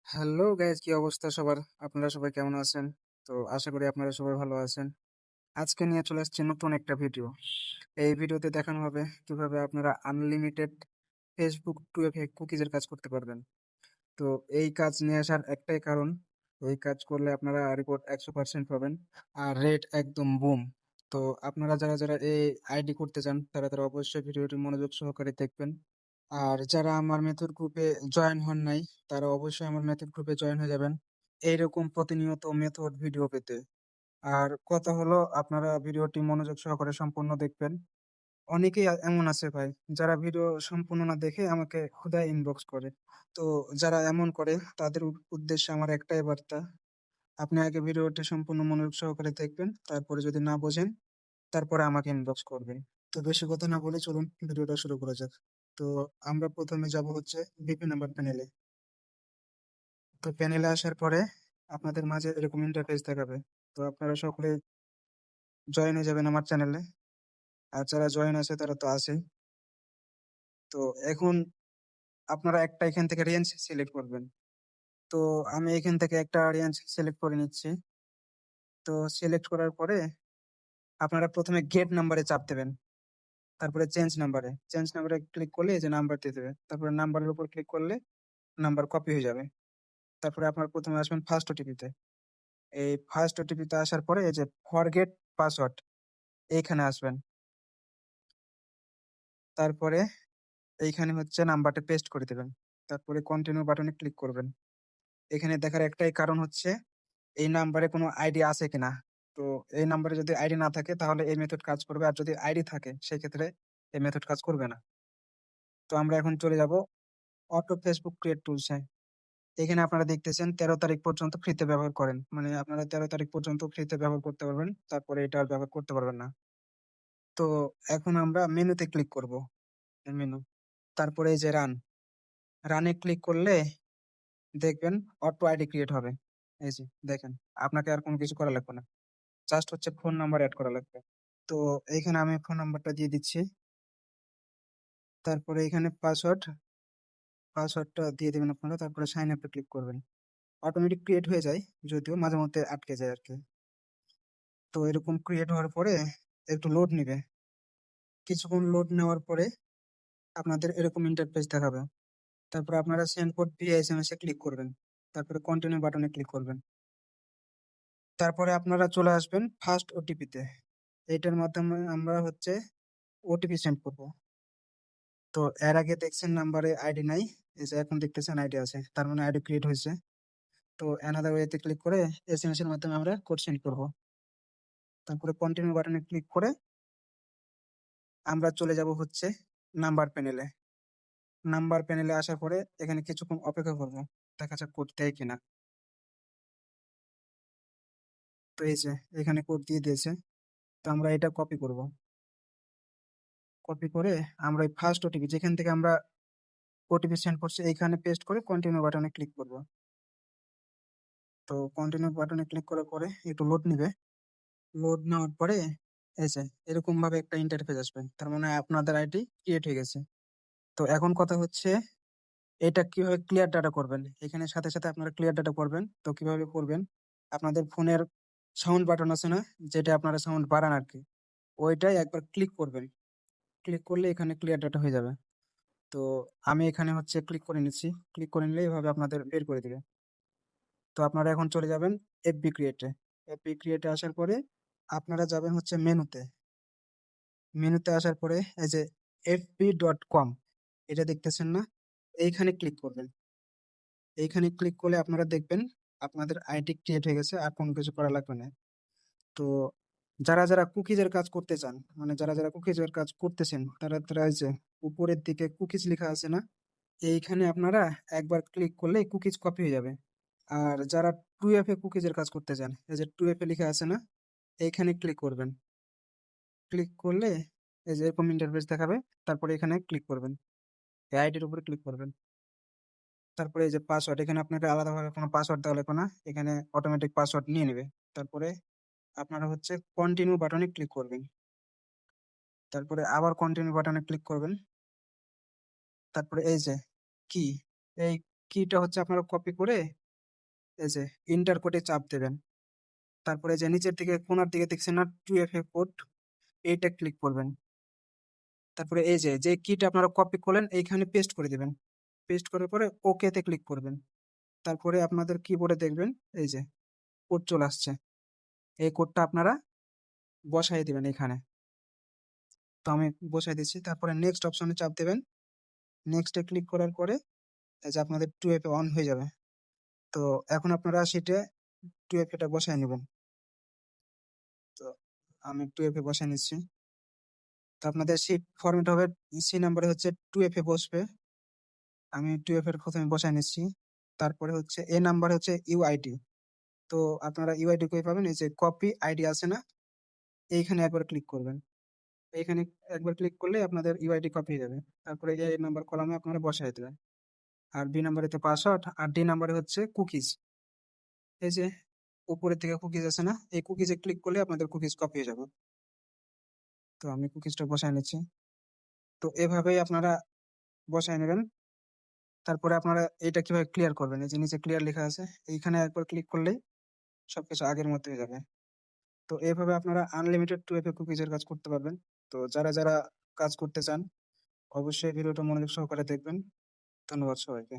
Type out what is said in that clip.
Hello guys, কি অবস্থা সবার? আপনারা সবাই কেমন আছেন? তো আশা করি আপনারা সবাই ভালো আছেন। আজকে নিয়ে চলে আসছি নতুন একটা ভিডিও। এই ভিডিওতে দেখানো হবে কিভাবে আপনারা আনলিমিটেড ফেসবুক টুয়েলভ কুকিজের কাজ করতে পারবেন। তো এই কাজ নিয়ে আসার একটাই কারণ, এই কাজ করলে আপনারা রিপোর্ট 100% পাবেন আর রেট একদম বুম। তো আপনারা যারা যারা এই আইডি করতে চান তারা তারা অবশ্যই ভিডিওটি মনোযোগ সহকারে দেখবেন। আর যারা আমার মেথড গ্রুপে জয়েন হন নাই তারা অবশ্যই আমার মেথড গ্রুপে জয়েন হয়ে যাবেন এইরকম প্রতিনিয়ত মেথড ভিডিও পেতে। আর কথা হলো, আপনারা ভিডিওটি মনোযোগ সহকারে সম্পূর্ণ দেখবেন। অনেকেই এমন আছে ভাই, যারা ভিডিও সম্পূর্ণ না দেখে আমাকে ক্ষুধায় ইনবক্স করে। তো যারা এমন করে তাদের উদ্দেশ্যে আমার একটাই বার্তা: আপনি আগে ভিডিওটি সম্পূর্ণ মনোযোগ সহকারে দেখবেন, তারপরে যদি না বোঝেন তারপরে আমাকে ইনবক্স করবেন। তো বেশি কথা না বলে চলুন ভিডিওটা শুরু করা যাক। তো আমরা প্রথমে যাব হচ্ছে বিপি নাম্বার প্যানেলে। তো প্যানেলে আসার পরে আপনাদের মাঝে এরকম ইন্টারফেস দেখাবে। তো আপনারা সকলে জয়েন হয়ে যাবেন আমার চ্যানেলে। আর যারা জয়েন আছে তারা তো আছেই। তো এখন আপনারা একটা এখান থেকে রেঞ্জ সিলেক্ট করবেন। তো আমি এখান থেকে একটা রেঞ্জ সিলেক্ট করে নিচ্ছি। তো সিলেক্ট করার পরে আপনারা প্রথমে গেট নাম্বারে চাপ দেবেন, তারপরে চেঞ্জ নাম্বারে ক্লিক করলে এই যে নাম্বার দিয়ে দেবে, তারপরে নাম্বারের উপর ক্লিক করলে নাম্বার কপি হয়ে যাবে। তারপরে আপনার প্রথমে আসবেন ফার্স্ট ওটিপিতে। এই ফার্স্ট ওটিপিতে আসার পরে এই যে ফরগেট পাসওয়ার্ড, এইখানে আসবেন। তারপরে এইখানে হচ্ছে নাম্বারটা পেস্ট করে দেবেন। তারপরে কন্টিনিউ বাটনে ক্লিক করবেন। এখানে দেখার একটাই কারণ হচ্ছে এই নাম্বারে কোনো আইডি আছে কিনা। তো এই নাম্বারে যদি আইডি না থাকে তাহলে এই মেথড কাজ করবে, আর যদি আইডি থাকে সেক্ষেত্রে এই মেথড কাজ করবে না। তো আমরা এখন চলে যাব অটো ফেসবুক ক্রিয়েট টুলসে। এখানে আপনারা দেখতেছেন 13 তারিখ পর্যন্ত ফ্রিতে ব্যবহার করেন, মানে আপনারা 13 তারিখ পর্যন্ত ফ্রিতে ব্যবহার করতে পারবেন, তারপরে এটা আর ব্যবহার করতে পারবেন না। তো এখন আমরা মেনুতে ক্লিক করব, মেনু, তারপরে এই যে রানে ক্লিক করলে দেখবেন অটো আইডি ক্রিয়েট হবে। এই যে দেখেন, আপনাকে আর কোনো কিছু করা লাগবে না, জাস্ট হচ্ছে ফোন নাম্বার অ্যাড করা লাগবে। তো এইখানে আমি ফোন নাম্বারটা দিয়ে দিচ্ছি। তারপরে এখানে পাসওয়ার্ডটা দিয়ে দেবেন আপনারা, তারপরে সাইন আপে ক্লিক করবেন। অটোমেটিক ক্রিয়েট হয়ে যায়, যদিও মাঝে মধ্যে আটকে যায় আর কি। তো এরকম ক্রিয়েট হওয়ার পরে একটু লোড নিবে। কিছুক্ষণ লোড নেওয়ার পরে আপনাদের এরকম ইন্টারফেস দেখাবে। তারপর আপনারা সেন্ড কোড ভিয়া এসএমএস এ ক্লিক করবেন, তারপরে কন্টিনিউ বাটনে ক্লিক করবেন। তারপরে আপনারা চলে আসবেন ফার্স্ট ওটিপিতে। এইটার মাধ্যমে আমরা হচ্ছে ওটিপি সেন্ড করব। তো এর আগে দেখছেন নাম্বারে আইডি নাই, এই যে এখন দেখতেছেন আইডি আছে, তার মানে আইডি ক্রিয়েট হয়েছে। তো অ্যানাদার ওয়েতে ক্লিক করে এসএমএস এর মাধ্যমে আমরা কোড সেন্ড করব। তারপরে কন্টিনিউ বাটনে ক্লিক করে আমরা চলে যাব হচ্ছে নাম্বার প্যানেলে। নাম্বার প্যানেলে আসার পরে এখানে কিছুক্ষণ অপেক্ষা করব, দেখা যাক কোড দেয় কিনা। তো এই যে এখানে কোড দিয়ে দিয়েছে। তো আমরা এটা কপি করব। কপি করে আমরা এই ফার্স্ট ওটিপি যেখান থেকে আমরা ওটিপি সেন্ড করছি এইখানে পেস্ট করে কন্টিনিউ বাটনে ক্লিক করব। তো কন্টিনিউ বাটনে ক্লিক করার পরে একটু লোড নিবে। লোড নেওয়ার পরে এই যে এরকম ভাবে একটা ইন্টারফেস আসবে, তার মানে আপনাদের আইডি ক্রিয়েট হয়ে গেছে। তো এখন কথা হচ্ছে এটা কিভাবে ক্লিয়ার ডাটা করবেন। এখানে সাথে সাথে আপনারা ক্লিয়ার ডাটা করবেন। তো কিভাবে করবেন, আপনাদের ফোনের সাউন্ড বাটন আছে না, যেটা আপনারা সাউন্ড বাড়ান আর কি, ওইটাই একবার ক্লিক করবেন। ক্লিক করলে এখানে ক্লিয়ার ডাটা হয়ে যাবে। তো আমি এখানে হচ্ছে ক্লিক করে নিচ্ছি। ক্লিক করে নিলে এইভাবে আপনাদের বের করে দিবে। তো আপনারা এখন চলে যাবেন এফবি ক্রিয়েটে। এফবি ক্রিয়েটে আসার পরে আপনারা যাবেন হচ্ছে মেনুতে। মেনুতে আসার পরে এই যে fb.com, এটা দেখতেছেন না, এইখানে ক্লিক করবেন। এইখানে ক্লিক করলে আপনারা দেখবেন আপনাদের আইডি ক্রিয়েট হয়ে গেছে, আর কোনো কিছু করা লাগবে না। তো যারা যারা কুকিজের কাজ করতে চান, মানে যারা যারা কুকিজের কাজ করতেছেন তারা তারা এই যে উপরের দিকে কুকিজ লেখা আছে না, এইখানে আপনারা একবার ক্লিক করলে কুকিজ কপি হয়ে যাবে। আর যারা 2FA কুকিজের কাজ করতে চান, এই যে 2FA লেখা আছে না, এইখানে ক্লিক করবেন। ক্লিক করলে এই যে এরকম ইন্টারফেস দেখাবে। তারপরে এখানে ক্লিক করবেন, এই আইডির উপরে ক্লিক করবেন। তারপরে এই যে পাসওয়ার্ড, এখানে আপনাকে আলাদাভাবে কোনো পাসওয়ার্ড দেওয়া লাগবে না, এখানে অটোমেটিক পাসওয়ার্ড নিয়ে নেবে। তারপরে আপনারা হচ্ছে কন্টিনিউ বাটনে ক্লিক করবেন। তারপরে আবার কন্টিনিউ বাটনে ক্লিক করবেন। তারপরে এই যে কি, এই কিটা হচ্ছে আপনারা কপি করে এই যে এন্টার কোডে চাপ দেবেন। তারপরে যে নিচের দিকে কোণার দিকে দেখছেন না 2FA কোড, এইটা ক্লিক করবেন। তারপরে এই যে কিটা আপনারা কপি করলেন এইখানে পেস্ট করে দিবেন। পেস্ট করার পরে ওকে তে ক্লিক করবেন। তারপরে আপনাদের কিবোর্ডে দেখবেন এই যে কোড চলে আসছে। এই কোডটা আপনারা বসায় দিবেন এখানে। তো আমি বসায় দিচ্ছি। তারপরে নেক্সট অপশনে চাপ দেবেন। নেক্সট এ ক্লিক করার পরে এই যে আপনাদের 2FA অন হয়ে যাবে। তো এখন আপনারা সেটা 2FA টা বসায় নিবেন। তো আমি 2FA বসায় নিচ্ছি। তো আপনাদের শিট ফরম্যাট হবে সি নাম্বারে হচ্ছে 2FA বসবে। আমি 2FA এর প্রথমে বসায় নিচ্ছি। তারপরে হচ্ছে এ নাম্বারে হচ্ছে ইউআইডি। তো আপনারা ইউআইডি কই পাবেন? এই যে কপি আইডি আছে না? এইখানে একবার ক্লিক করবেন। এইখানে একবার ক্লিক করলে আপনাদের ইউআইডি কপি হয়ে যাবে। তারপরে এ নাম্বার কলামে আপনারা বসায় দেবেন। আর বি নাম্বারে তো পাসওয়ার্ড আর ডি নাম্বারে হচ্ছে কুকিজ। এই যে উপরের দিকে কুকিজ আছে না? এই কুকিজে ক্লিক করলে আপনাদের কুকিজ কপি হয়ে যাবে। তো আমি কুকিজটা বসায় নিচ্ছি। তো এভাবেই আপনারা বসায় নেবেন। তারপরে আপনারা এটা কিভাবে ক্লিয়ার করবেন? এই যে নিচে ক্লিয়ার লেখা আছে। এইখানে একবার ক্লিক করলেই সবকিছু আগের মতো হয়ে যাবে। তো এভাবে আপনারা আনলিমিটেড 2FA কুকিজের কাজ করতে পারবেন। তো যারা কাজ করতে চান অবশ্যই ভিডিওটা মনোযোগ সহকারে দেখবেন। ধন্যবাদ সবাইকে।